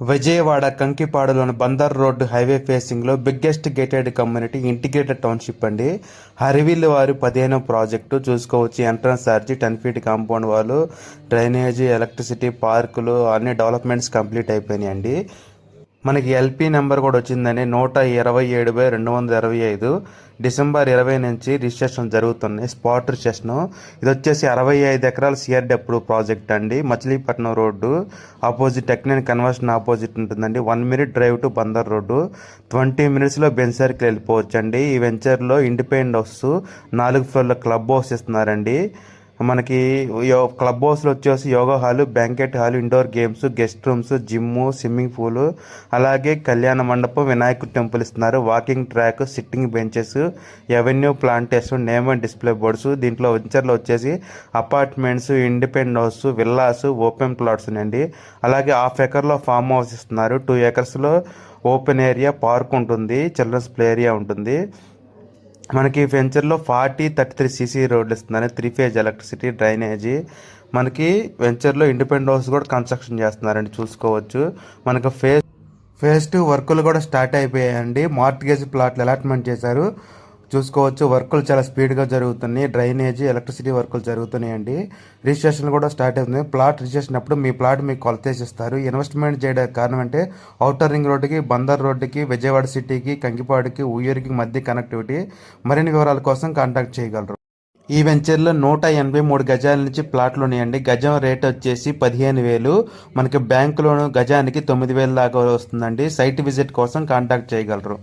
విజయవాడ కంకిపాడులోని Bandar road highway ఫేసింగ్లో biggest gated community integrated township అండి. హరివిల్లు వారి 15వ ప్రాజెక్టు చూసుకోవచ్చు. ఎంట్రన్స్ ఛార్జీ, 10 ఫీట్ కాంపౌండ్ వాళ్ళు, డ్రైనేజీ, ఎలక్ట్రిసిటీ, పార్కులు అన్ని డెవలప్మెంట్స్ కంప్లీట్ అయిపోయినాయండి. మనకి ఎల్పీ నెంబర్ కూడా వచ్చిందని 127/225 డిసెంబర్ 20 నుంచి రిజిస్ట్రేషన్ జరుగుతున్నాయి. Spot registration. ఇది వచ్చేసి 65 ఎకరాల సిఆర్డి అప్రూవ్ ప్రాజెక్ట్ అండి. Machilipatnam road opposite technical conversion opposite ఉంటుందండి. 1 minute drive to Bandar road. 20 మినిట్స్లో బెంచ్ సర్కిల్ వెళ్ళిపోవచ్చు అండి. ఈ వెంచర్లో ఇండిపెండెంట్ హౌస్ 4 ఫ్లోర్ల క్లబ్ హౌస్ ఇస్తున్నారండి. మనకి క్లబ్ హౌస్లో వచ్చేసి yoga hall, banquet hall, indoor games, guest rooms, gym, swimming pool, అలాగే కళ్యాణ మండపం, వినాయకుడు టెంపుల్ ఇస్తున్నారు. Walking track, sitting benches, avenue plantation, name and display boards. దీంట్లో వెంచర్లో వచ్చేసి apartments, independent house, villas, open plots ఉన్నాయండి. అలాగే 1/2 ఎకర్లో ఫామ్ హౌస్ ఇస్తున్నారు. 2 ఎకర్స్లో ఓపెన్ ఏరియా పార్క్ ఉంటుంది, చిల్డ్రన్స్ ప్లే ఏరియా ఉంటుంది. మనకి వెంచర్లో 40-33 సీసీ రోడ్లు ఇస్తున్నారు. 3 ఫేజ్ ఎలక్ట్రిసిటీ, డ్రైనేజీ. మనకి వెంచర్లో ఇండిపెండెంట్ హౌస్ కూడా కన్స్ట్రక్షన్ చేస్తున్నారండి, చూసుకోవచ్చు. మనకు ఫేజ్ 2 వర్కులు కూడా స్టార్ట్ అయిపోయాయండి. మార్ట్గేజ్ ప్లాట్లు అలాట్మెంట్ చేశారు, చూసుకోవచ్చు. వర్కులు చాలా స్పీడ్గా జరుగుతున్నాయి. డ్రైనేజీ, ఎలక్ట్రిసిటీ వర్కులు జరుగుతున్నాయండి. రిజిస్ట్రేషన్ కూడా స్టార్ట్ అవుతుంది. ప్లాట్ రిజిస్ట్రేషన్ అప్పుడు మీ ప్లాట్ మీకు కొలతేసి ఇస్తారు. ఇన్వెస్ట్మెంట్ చేయడానికి కారణం అంటే ఔటర్ రింగ్ రోడ్డుకి, బందర్ రోడ్డుకి, విజయవాడ సిటీకి, కంకిపాడుకి, ఉయ్యూరుకి మధ్య కనెక్టివిటీ. మరిన్ని వివరాల కోసం కాంటాక్ట్ చేయగలరు. ఈ వెంచర్లో 183 గజాల నుంచి ప్లాట్లు ఉన్నాయండి. గజం రేట్ వచ్చేసి 15,000. మనకి బ్యాంకు లోను గజానికి 9,000 దాకా వస్తుందండి. సైట్ విజిట్ కోసం కాంటాక్ట్ చేయగలరు.